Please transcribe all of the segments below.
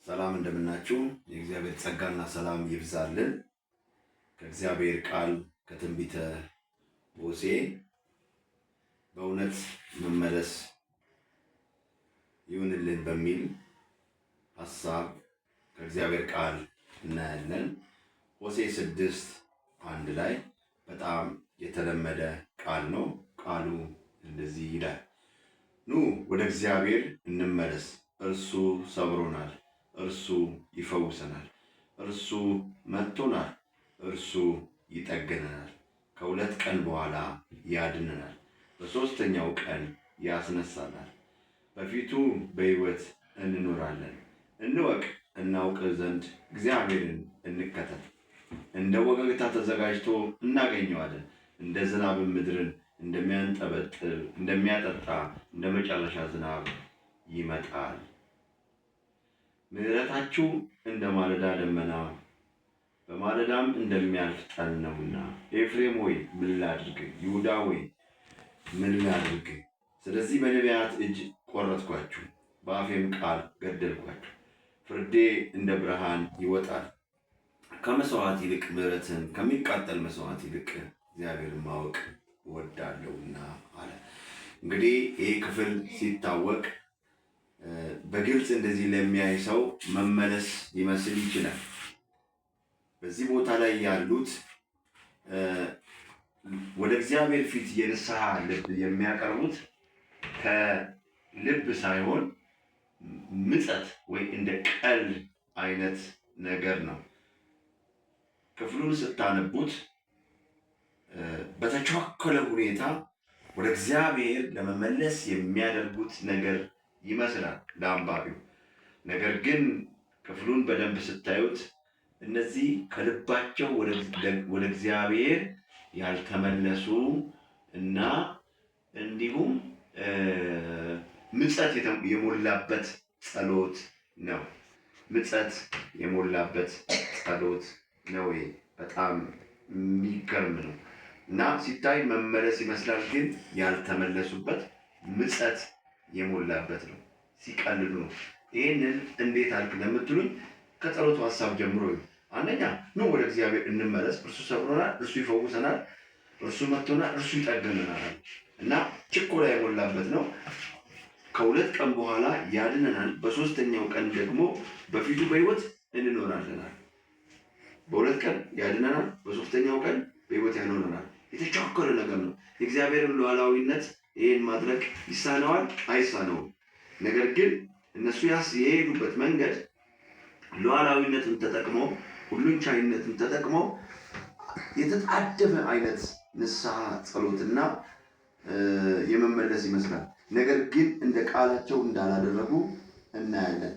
ሰላም እንደምናችሁ። የእግዚአብሔር ጸጋና ሰላም ይብዛልን። ከእግዚአብሔር ቃል ከትንቢተ ሆሴዕ በእውነት መመለስ ይሁንልን በሚል ሐሳብ ከእግዚአብሔር ቃል እናያለን። ሆሴዕ 6:1 ላይ በጣም የተለመደ ቃል ነው። ቃሉ እንደዚህ ይላል፣ ኑ ወደ እግዚአብሔር እንመለስ፣ እርሱ ሰብሮናል፣ እርሱ ይፈውሰናል፣ እርሱ መጥቶናል፣ እርሱ ይጠግነናል፣ ከ2 ቀን በኋላ ያድነናል፣ በሦስተኛው ቀን ያስነሳናል፣ በፊቱ በሕይወት እንኖራለን። እንወቅ እናውቅ ዘንድ እግዚአብሔርን እንከተል። እንደ ወገግታ ተዘጋጅቶ እናገኘዋለን፣ እንደ ዝናብም ምድርን እንደሚያንጠበጥብ እንደሚያጠጣ እንደ መጨረሻ ዝናብ ይመጣል። ምሕረታችሁ እንደ ማለዳ ደመና በማለዳም እንደሚያልፍ ጠል ነውና። ኤፍሬም ሆይ ምን ላድርግ? ይሁዳ ሆይ ምን ላድርግ? ስለዚህ በነቢያት እጅ ቆረጥኳችሁ፣ በአፌም ቃል ገደልኳችሁ። ፍርዴ እንደ ብርሃን ይወጣል፣ ከመሥዋዕት ይልቅ ምሕረትን ከሚቃጠል መሥዋዕት ይልቅ እግዚአብሔርን ማወቅ እወዳለሁና አለ። እንግዲህ ይህ ክፍል ሲታወቅ በግልጽ እንደዚህ ለሚያይ ሰው መመለስ ሊመስል ይችላል። በዚህ ቦታ ላይ ያሉት ወደ እግዚአብሔር ፊት የንስሐ ልብ የሚያቀርቡት ከልብ ሳይሆን ምጸት ወይ እንደ ቀልድ አይነት ነገር ነው። ክፍሉን ስታነቡት በተቻኮለ ሁኔታ ወደ እግዚአብሔር ለመመለስ የሚያደርጉት ነገር ይመስላል ለአንባቢው። ነገር ግን ክፍሉን በደንብ ስታዩት እነዚህ ከልባቸው ወደ እግዚአብሔር ያልተመለሱ እና እንዲሁም ምጸት የሞላበት ጸሎት ነው። ምጸት የሞላበት ጸሎት ነው። በጣም የሚገርም ነው እና ሲታይ መመለስ ይመስላል፣ ግን ያልተመለሱበት ምጸት የሞላበት ነው። ሲቀልዱ ነው። ይህንን እንዴት አልክ ለምትሉኝ ከጸሎቱ ሀሳብ ጀምሮ አንደኛ ኑ ወደ እግዚአብሔር እንመለስ፣ እርሱ ሰብሮናል፣ እርሱ ይፈውሰናል፣ እርሱ መጥቶናል፣ እርሱ ይጠግነናል እና ችኮላ የሞላበት ነው። ከ2 ቀን በኋላ ያድነናል፣ በሦስተኛው ቀን ደግሞ በፊቱ በሕይወት እንኖራለናል። በ2 ቀን ያድነናል፣ በሦስተኛው ቀን በሕይወት ያኖረናል። የተቻኮለ ነገር ነው። የእግዚአብሔርን ሉዓላዊነት ይህን ማድረግ ይሳነዋል? አይሳነውም። ነገር ግን እነሱ የሄዱበት መንገድ ሉዓላዊነትን ተጠቅመው ሁሉን ቻይነትን ተጠቅመው የተጣደፈ አይነት ንስሐ ጸሎትና የመመለስ ይመስላል። ነገር ግን እንደ ቃላቸው እንዳላደረጉ እናያለን።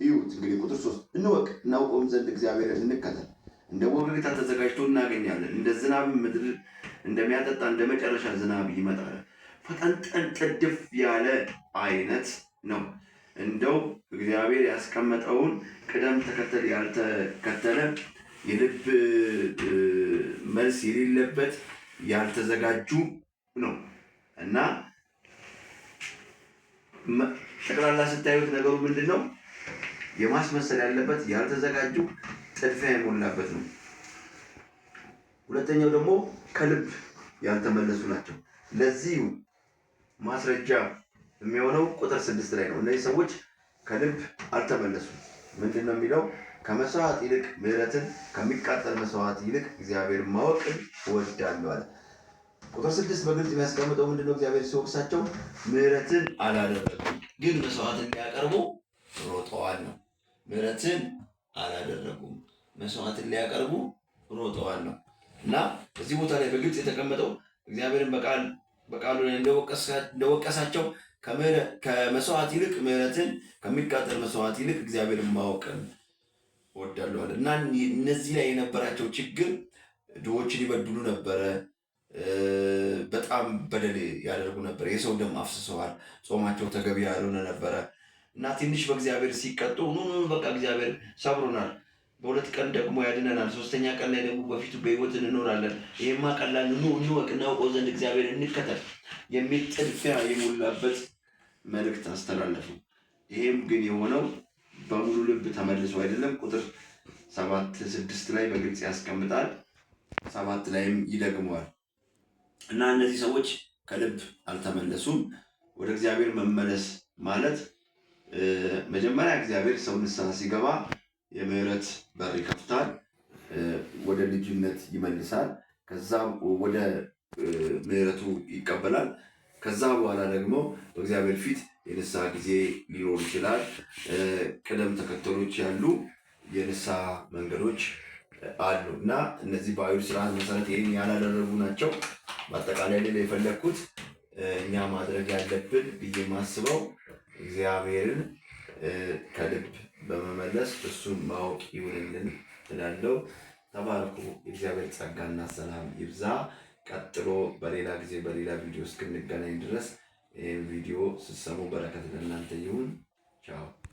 እዩት እንግዲህ ቁጥር 3 እንወቅ እናውቀውም ዘንድ እግዚአብሔርን እንከተል። እንደ ወገግታ ተዘጋጅቶ እናገኛለን፣ እንደ ዝናብ ምድር እንደሚያጠጣ እንደ መጨረሻ ዝናብ ይመጣል። ፈጠንጠን ጥድፍ ያለ አይነት ነው። እንደው እግዚአብሔር ያስቀመጠውን ቅደም ተከተል ያልተከተለ የልብ መልስ የሌለበት ያልተዘጋጁ ነው እና ጠቅላላ ስታዩት ነገሩ ምንድን ነው? የማስመሰል ያለበት ያልተዘጋጁ ጥድፊያ የሞላበት ነው። ሁለተኛው ደግሞ ከልብ ያልተመለሱ ናቸው። ለዚህ ማስረጃ የሚሆነው ቁጥር 6 ላይ ነው። እነዚህ ሰዎች ከልብ አልተመለሱም። ምንድን ነው የሚለው? ከመሥዋዕት ይልቅ ምሕረትን ከሚቃጠል መሥዋዕት ይልቅ እግዚአብሔር ማወቅን እወዳለሁ አለ። ቁጥር 6 በግልጽ የሚያስቀምጠው ምንድን ነው? እግዚአብሔር ሲወቅሳቸው ምሕረትን አላደረጉም፣ ግን መሥዋዕትን ሊያቀርቡ ሮጠዋል ነው። ምሕረትን አላደረጉም፣ መሥዋዕትን ሊያቀርቡ ሮጠዋል ነው እና እዚህ ቦታ ላይ በግልጽ የተቀመጠው እግዚአብሔርን በቃሉ ላይ እንደወቀሳቸው ከመሥዋዕት ይልቅ ምሕረትን ከሚቃጠል መሥዋዕት ይልቅ እግዚአብሔርን ማወቅን እወዳለሁ አለ እና እነዚህ ላይ የነበራቸው ችግር ድሆችን ይበድሉ ነበረ። በጣም በደል ያደርጉ ነበር። የሰው ደም አፍስሰዋል። ጾማቸው ተገቢ ያልሆነ ነበረ እና ትንሽ በእግዚአብሔር ሲቀጡ በቃ እግዚአብሔር ሰብሮናል፣ በ2 ቀን ደግሞ ያድነናል፣ 3ኛ ቀን ላይ ደግሞ በፊቱ በሕይወት እንኖራለን፣ ይሄማ ቀላል ነው፣ እንወቅ እናውቀው ዘንድ እግዚአብሔር እንከተል የሚል ጥድፊያ የሞላበት መልእክት አስተላለፉ። ይሄም ግን የሆነው በሙሉ ልብ ተመልሶ አይደለም። ቁጥር 7:6 ላይ በግልጽ ያስቀምጣል። 7 ላይም ይደግመዋል። እና እነዚህ ሰዎች ከልብ አልተመለሱም። ወደ እግዚአብሔር መመለስ ማለት መጀመሪያ እግዚአብሔር ሰው ንስሐ ሲገባ የምህረት በር ይከፍታል፣ ወደ ልጅነት ይመልሳል። ከዛ ወደ ምህረቱ ይቀበላል። ከዛ በኋላ ደግሞ በእግዚአብሔር ፊት የንስሐ ጊዜ ሊኖር ይችላል። ቅደም ተከተሎች ያሉ የንስሐ መንገዶች አሉ እና እነዚህ በአይሁድ ስርዓት መሰረት ይህን ያላደረጉ ናቸው። በአጠቃላይ ላይ የፈለግኩት እኛ ማድረግ ያለብን ብዬ የማስበው እግዚአብሔርን ከልብ በመመለስ እሱን ማወቅ ይሁንልን እላለሁ። ተባረኩ። የእግዚአብሔር ጸጋና ሰላም ይብዛ። ቀጥሎ በሌላ ጊዜ በሌላ ቪዲዮ እስክንገናኝ ድረስ ይህን ቪዲዮ ስትሰሙ በረከት ለእናንተ ይሁን።